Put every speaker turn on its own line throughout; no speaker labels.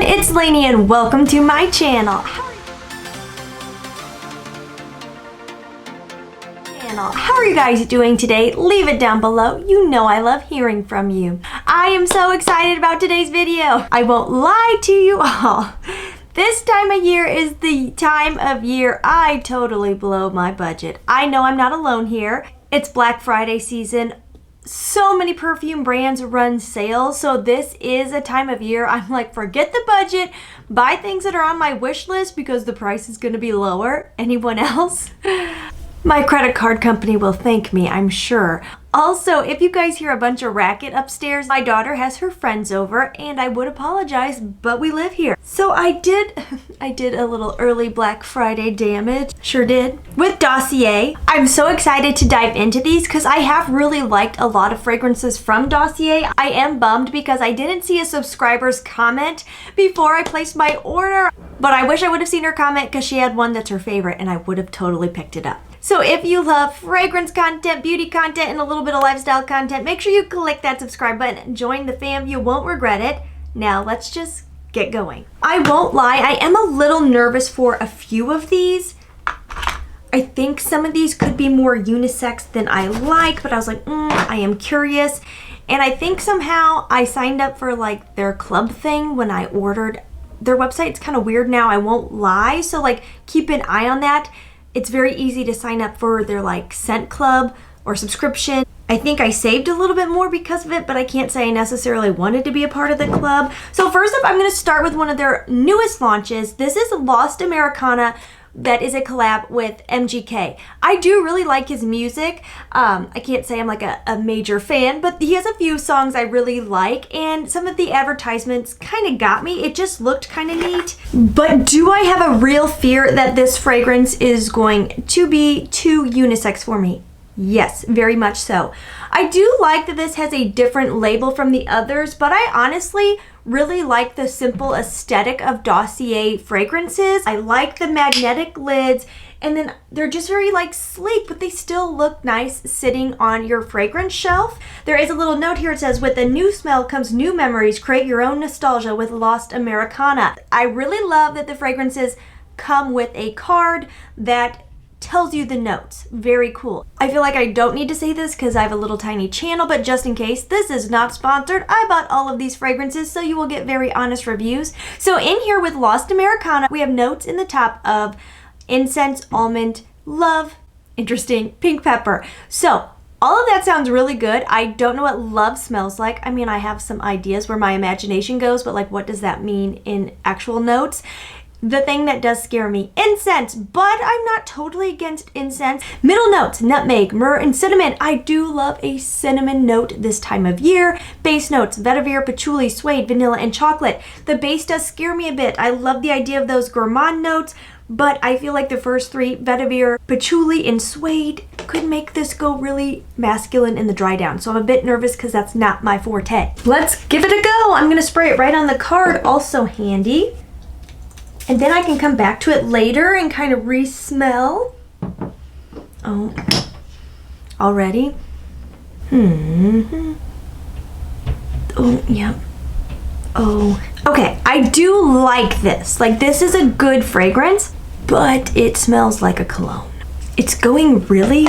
it's Laynie and welcome to my channel. How are you guys doing today? Leave it down below. You know I love hearing from you. I am so excited about today's video. I won't lie to you all. This time of year is the time of year I totally blow my budget. I know I'm not alone here. It's Black Friday season. So many perfume brands run sales, so this is a time of year I'm like, forget the budget, buy things that are on my wish list because the price is going to be lower. Anyone else? My credit card company will thank me, I'm sure. Also, if you guys hear a bunch of racket upstairs, my daughter has her friends over and I would apologize, but we live here. So I did a little early Black Friday damage. Sure did. With Dossier, I'm so excited to dive into these because I have really liked a lot of fragrances from Dossier. I am bummed because I didn't see a subscriber's comment before I placed my order, but I wish I would have seen her comment because she had one that's her favorite and I would have totally picked it up. So if you love fragrance content, beauty content, and a little bit of lifestyle content, make sure you click that subscribe button. Join the fam. You won't regret it. Now let's just get going. I won't lie, I am a little nervous for a few of these. I think some of these could be more unisex than I like, but I was like, I am curious. And I think somehow I signed up for like their club thing when I ordered. Their website's kind of weird now, I won't lie. So like keep an eye on that. It's very easy to sign up for their like scent club or subscription. I think I saved a little bit more because of it, but I can't say I necessarily wanted to be a part of the club. So first up, I'm going to start with one of their newest launches. This is Lost Americana. That is a collab with MGK. I do really like his music. I can't say I'm like a major fan, but he has a few songs I really like, and some of the advertisements kind of got me. It just looked kind of neat. But do I have a real fear that this fragrance is going to be too unisex for me? Yes, very much so. I do like that this has a different label from the others, but I honestly really like the simple aesthetic of Dossier fragrances. I like the magnetic lids, and then they're just very like sleek, but they still look nice sitting on your fragrance shelf. There is a little note here. It says, with a new smell comes new memories. Create your own nostalgia with Lost Americana. I really love that the fragrances come with a card that tells you the notes. Very cool. I feel like I don't need to say this because I have a little tiny channel, but just in case, this is not sponsored. I bought all of these fragrances, so you will get very honest reviews. So in here with Lost Americana, we have notes in the top of incense, almond, love, interesting, pink pepper. So all of that sounds really good. I don't know what love smells like. I mean, I have some ideas where my imagination goes, but like, what does that mean in actual notes? The thing that does scare me, incense, but I'm not totally against incense. Middle notes, nutmeg, myrrh, and cinnamon. I do love a cinnamon note this time of year. Base notes, vetiver, patchouli, suede, vanilla, and chocolate. The base does scare me a bit. I love the idea of those gourmand notes, but I feel like the first three, vetiver, patchouli, and suede, could make this go really masculine in the dry down. So I'm a bit nervous because that's not my forte. Let's give it a go. I'm gonna spray it right on the card, also handy. And then I can come back to it later and kind of re-smell. Oh, already? Oh, yeah. Oh, okay. I do like this. Like, this is a good fragrance, but it smells like a cologne. It's going really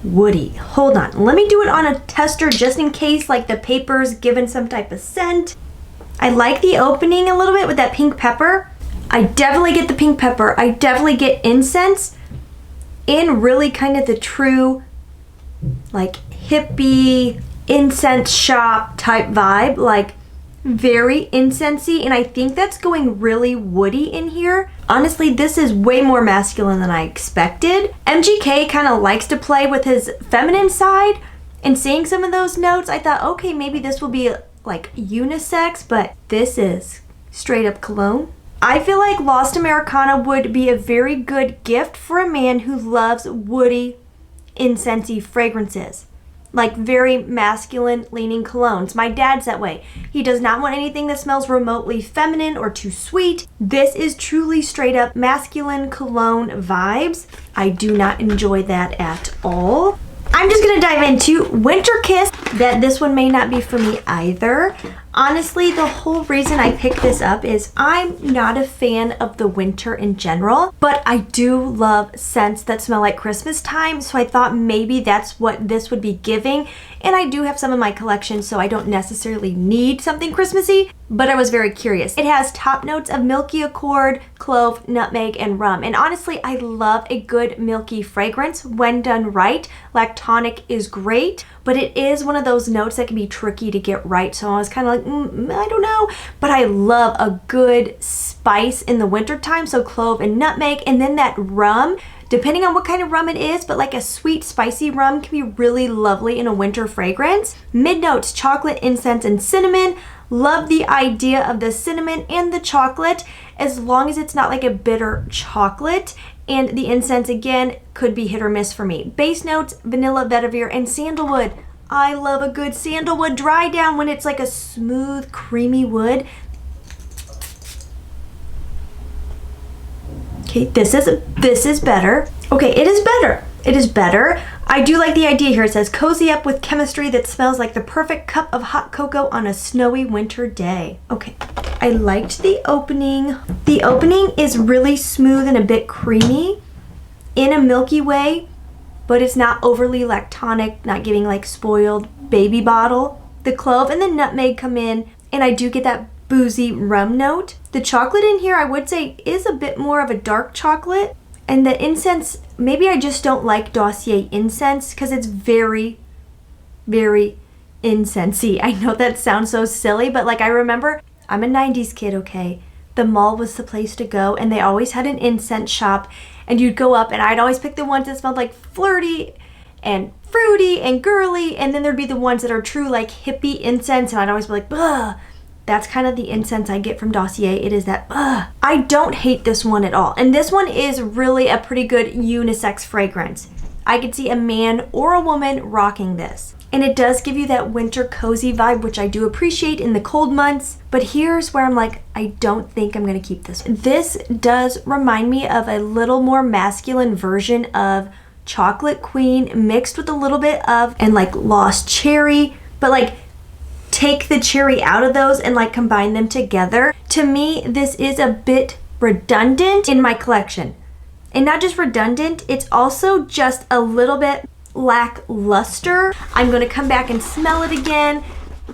woody. Hold on. Let me do it on a tester just in case, like, the paper's given some type of scent. I like the opening a little bit with that pink pepper. I definitely get the pink pepper. I definitely get incense in really kind of the true like hippie incense shop type vibe, like very incensey, and I think that's going really woody in here. Honestly, this is way more masculine than I expected. MGK kind of likes to play with his feminine side, and seeing some of those notes, I thought, okay, maybe this will be like unisex, but this is straight up cologne. I feel like Lost Americana would be a very good gift for a man who loves woody, incensey fragrances. Like very masculine leaning colognes. My dad's that way. He does not want anything that smells remotely feminine or too sweet. This is truly straight up masculine cologne vibes. I do not enjoy that at all. I'm just gonna dive into Winter Kiss, that this one may not be for me either. Honestly, the whole reason I picked this up is I'm not a fan of the winter in general, but I do love scents that smell like Christmas time, so I thought maybe that's what this would be giving. And I do have some in my collection, so I don't necessarily need something Christmassy, but I was very curious. It has top notes of milky accord, clove, nutmeg, and rum. And honestly, I love a good milky fragrance when done right. Lactonic is great, but it is one of those notes that can be tricky to get right. So I was kind of like, I don't know. But I love a good spice in the wintertime, so clove and nutmeg. And then that rum, depending on what kind of rum it is, but like a sweet, spicy rum can be really lovely in a winter fragrance. Mid notes, chocolate, incense, and cinnamon. Love the idea of the cinnamon and the chocolate, as long as it's not like a bitter chocolate. And the incense, again, could be hit or miss for me. Base notes, vanilla, vetiver, and sandalwood. I love a good sandalwood dry down when it's like a smooth, creamy wood. Okay, this is better. Okay, it is better. It is better. I do like the idea here. It says, cozy up with chemistry that smells like the perfect cup of hot cocoa on a snowy winter day. Okay, I liked the opening. The opening is really smooth and a bit creamy in a milky way, but it's not overly lactonic, not giving like spoiled baby bottle. The clove and the nutmeg come in, and I do get that boozy rum note. The chocolate in here, I would say, is a bit more of a dark chocolate. And the incense, maybe I just don't like Dossier incense because it's very, very incensey. I know that sounds so silly, but like I remember, I'm a 90s kid, okay? The mall was the place to go, and they always had an incense shop, and you'd go up, and I'd always pick the ones that smelled like flirty and fruity and girly, and then there'd be the ones that are true like hippie incense, and I'd always be like, ugh. That's kind of the incense I get from Dossier. It is that, I don't hate this one at all. And this one is really a pretty good unisex fragrance. I could see a man or a woman rocking this. And it does give you that winter cozy vibe, which I do appreciate in the cold months. But here's where I'm like, I don't think I'm going to keep this one. This does remind me of a little more masculine version of Chocolate Queen mixed with a little bit of, and like Lost Cherry, but like, take the cherry out of those and like combine them together. To me, this is a bit redundant in my collection. And not just redundant, it's also just a little bit lackluster. I'm going to come back and smell it again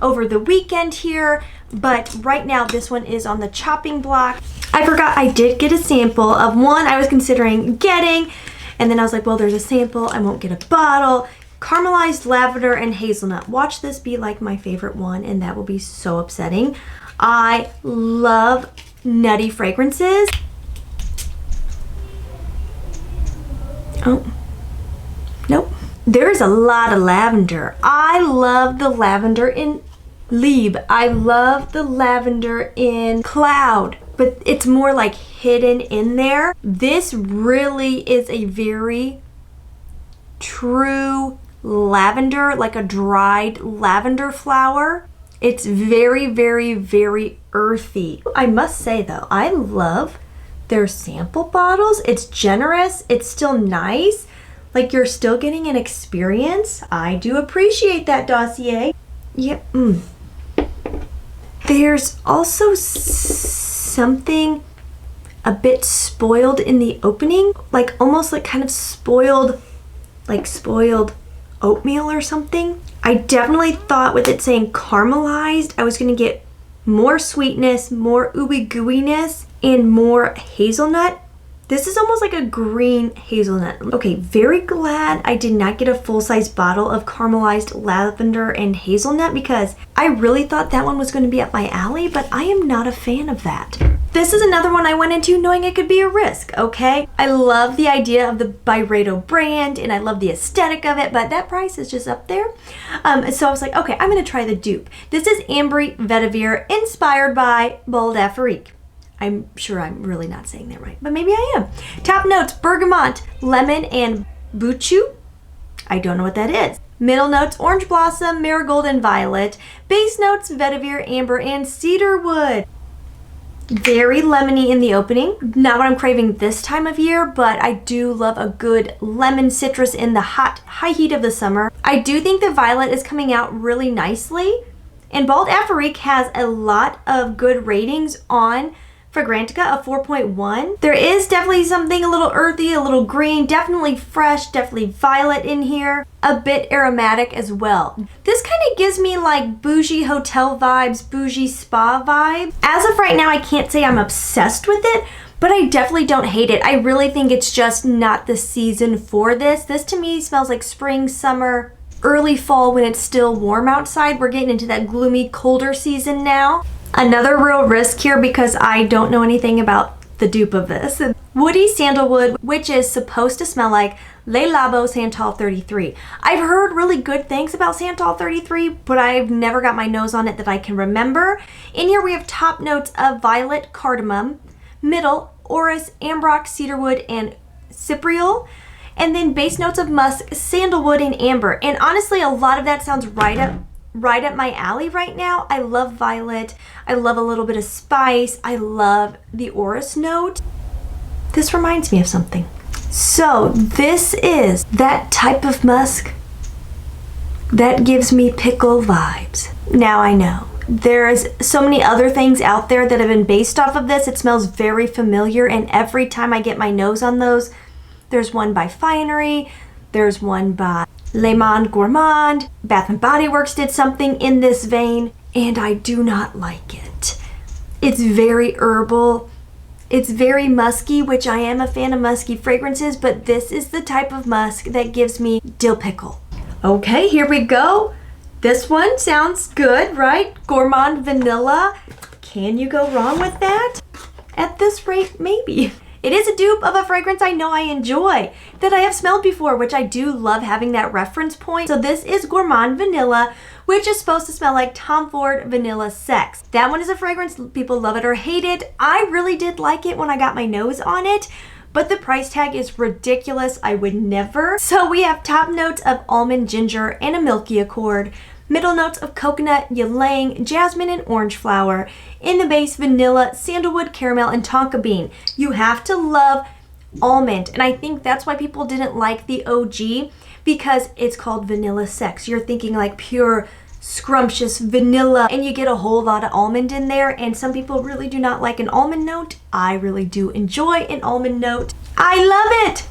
over the weekend here, but right now this one is on the chopping block. I forgot I did get a sample of one I was considering getting, and then I was like, well, there's a sample, I won't get a bottle. Caramelized lavender and hazelnut. Watch this be like my favorite one, and that will be so upsetting. I love nutty fragrances. Oh, nope. There's a lot of lavender. I love the lavender in Lieb. I love the lavender in Cloud, but it's more like hidden in there. This really is a very true lavender, like a dried lavender flower. It's very, very, very earthy. I must say though, I love their sample bottles. It's generous, it's still nice, like you're still getting an experience. I do appreciate that, Dossier. Yeah. There's also something a bit spoiled in the opening, like almost like kind of spoiled, like spoiled oatmeal or something. I definitely thought with it saying caramelized, I was gonna get more sweetness, more ooey gooiness, and more hazelnut. This is almost like a green hazelnut. Okay, very glad I did not get a full-size bottle of caramelized lavender and hazelnut because I really thought that one was going to be up my alley, but I am not a fan of that. This is another one I went into knowing it could be a risk, okay? I love the idea of the Byredo brand and I love the aesthetic of it, but that price is just up there. So I was like, okay, I'm going to try the dupe. This is Ambry Vetiver, inspired by Bold Afrique. I'm sure I'm really not saying that right, but maybe I am. Top notes, bergamot, lemon, and buchu. I don't know what that is. Middle notes, orange blossom, marigold, and violet. Base notes, vetiver, amber, and cedarwood. Very lemony in the opening. Not what I'm craving this time of year, but I do love a good lemon citrus in the high heat of the summer. I do think the violet is coming out really nicely. And Bald Afrique has a lot of good ratings on Fragrantica, a 4.1. There is definitely something a little earthy, a little green, definitely fresh, definitely violet in here, a bit aromatic as well. This kind of gives me like bougie hotel vibes, bougie spa vibes. As of right now, I can't say I'm obsessed with it, but I definitely don't hate it. I really think it's just not the season for this. This to me smells like spring, summer, early fall when it's still warm outside. We're getting into that gloomy, colder season now. Another real risk here because I don't know anything about the dupe of this. Woody Sandalwood, which is supposed to smell like Le Labo Santal 33. I've heard really good things about Santal 33, but I've never got my nose on it that I can remember. In here we have top notes of violet, cardamom, middle, orris, ambrox, cedarwood, and cypriol. And then base notes of musk, sandalwood, and amber. And honestly, a lot of that sounds right up my alley right now. I love violet. I love a little bit of spice. I love the orris note. This reminds me of something. So this is that type of musk that gives me pickle vibes. Now I know there's so many other things out there that have been based off of this. It smells very familiar, and every time I get my nose on those, there's one by Finery, there's one by Le Monde Gourmand. Bath & Body Works did something in this vein, and I do not like it. It's very herbal. It's very musky, which I am a fan of musky fragrances, but this is the type of musk that gives me dill pickle. Okay, here we go. This one sounds good, right? Gourmand Vanilla. Can you go wrong with that? At this rate, maybe. It is a dupe of a fragrance I know I enjoy, that I have smelled before, which I do love having that reference point. So this is Gourmand Vanilla, which is supposed to smell like Tom Ford Vanilla Sex. That one is a fragrance, people love it or hate it. I really did like it when I got my nose on it, but the price tag is ridiculous. I would never. So we have top notes of almond, ginger, and a milky accord. Middle notes of coconut, ylang, jasmine, and orange flower. In the base, vanilla, sandalwood, caramel, and tonka bean. You have to love almond, and I think that's why people didn't like the OG, because it's called Vanilla Sex. You're thinking like pure, scrumptious vanilla, and you get a whole lot of almond in there, and some people really do not like an almond note. I really do enjoy an almond note. I love it!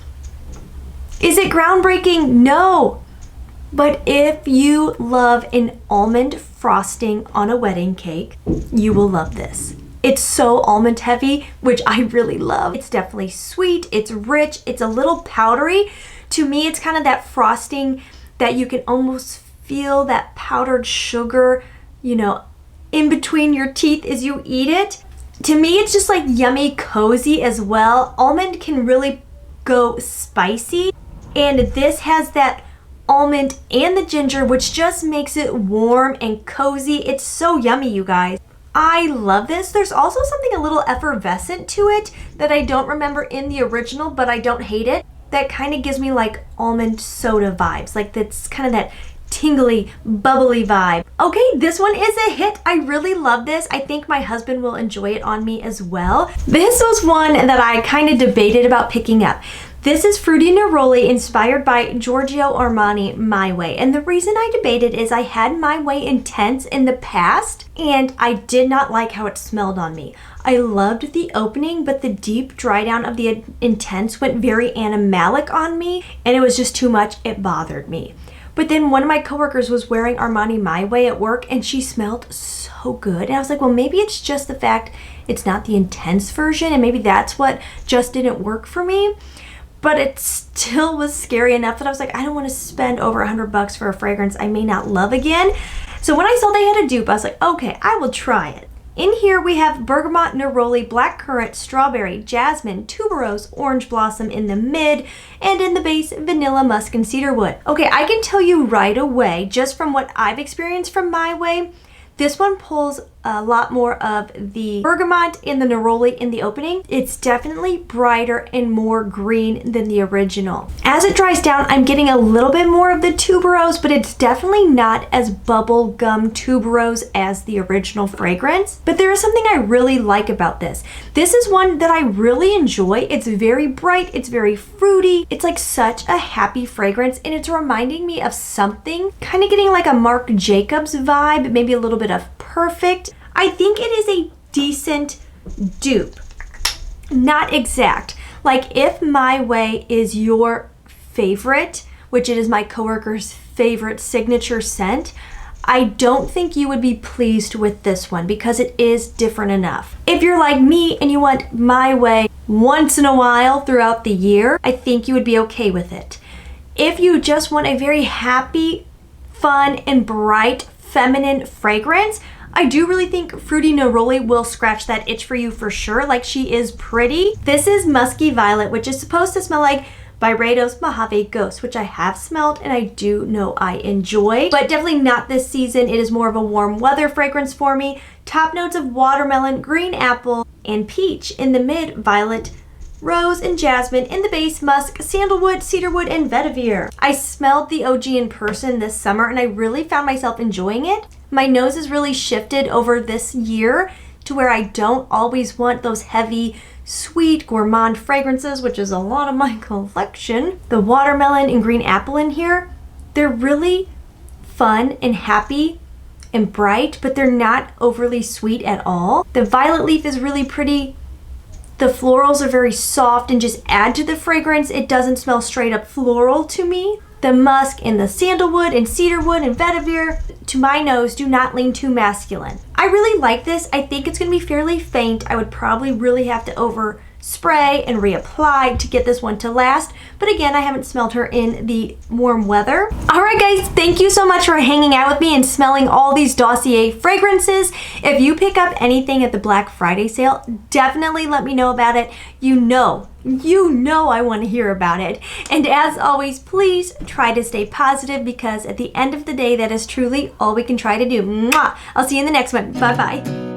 Is it groundbreaking? No! But if you love an almond frosting on a wedding cake, you will love this. It's so almond heavy, which I really love. It's definitely sweet, it's rich, it's a little powdery. To me, it's kind of that frosting that you can almost feel that powdered sugar, you know, in between your teeth as you eat it. To me, it's just like yummy, cozy as well. Almond can really go spicy, and this has that almond and the ginger, which just makes it warm and cozy. It's so yummy, you guys. I love this. There's also something a little effervescent to it that I don't remember in the original, but I don't hate it. That kind of gives me like almond soda vibes. Like that's kind of that tingly, bubbly vibe. Okay, this one is a hit. I really love this. I think my husband will enjoy it on me as well. This was one that I kind of debated about picking up. This is Fruity Neroli, inspired by Giorgio Armani My Way. And the reason I debated is I had My Way Intense in the past, and I did not like how it smelled on me. I loved the opening, but the deep dry down of the Intense went very animalic on me, and it was just too much. It bothered me. But then one of my coworkers was wearing Armani My Way at work, and she smelled so good. And I was like, well, maybe it's just the fact it's not the intense version, and maybe that's what just didn't work for me. But it still was scary enough that I was like, I don't want to spend over $100 for a fragrance I may not love again. So when I saw they had a dupe, I was like, okay, I will try it. In here we have Bergamot, Neroli, Blackcurrant, Strawberry, Jasmine, Tuberose, Orange Blossom in the mid, and in the base, Vanilla, Musk, and Cedarwood. Okay, I can tell you right away, just from what I've experienced from My Way, this one pulls a lot more of the bergamot and the neroli in the opening. It's definitely brighter and more green than the original. As it dries down, I'm getting a little bit more of the tuberose, but it's definitely not as bubble gum tuberose as the original fragrance. But there is something I really like about this. This is one that I really enjoy. It's very bright, it's very fruity. It's like such a happy fragrance, and it's reminding me of something, kind of getting like a Marc Jacobs vibe, maybe a little bit of Perfect. I think it is a decent dupe. Not exact. Like if My Way is your favorite, which it is my coworker's favorite signature scent, I don't think you would be pleased with this one because it is different enough. If you're like me and you want My Way once in a while throughout the year, I think you would be okay with it. If you just want a very happy, fun, and bright feminine fragrance, I do really think Fruity Neroli will scratch that itch for you for sure. Like, she is pretty. This is Musky Violet, which is supposed to smell like Byredo's Mojave Ghost, which I have smelled and I do know I enjoy, but definitely not this season. It is more of a warm weather fragrance for me. Top notes of watermelon, green apple, and peach. In the mid, violet, rose, and jasmine. In the base, musk, sandalwood, cedarwood, and vetiver. I smelled the OG in person this summer and I really found myself enjoying it. My nose has really shifted over this year to where I don't always want those heavy, sweet, gourmand fragrances, which is a lot of my collection. The watermelon and green apple in here, they're really fun and happy and bright, but they're not overly sweet at all. The violet leaf is really pretty. The florals are very soft and just add to the fragrance. It doesn't smell straight up floral to me. The musk and the sandalwood and cedarwood and vetiver, to my nose, do not lean too masculine. I really like this. I think it's going to be fairly faint. I would probably really have to overspray and reapply to get this one to last. But again, I haven't smelled her in the warm weather. All right, guys, thank you so much for hanging out with me and smelling all these Dossier fragrances. If you pick up anything at the Black Friday sale, definitely let me know about it. You know I want to hear about it. And as always, please try to stay positive because at the end of the day, that is truly all we can try to do. Mwah! I'll see you in the next one. Bye-bye.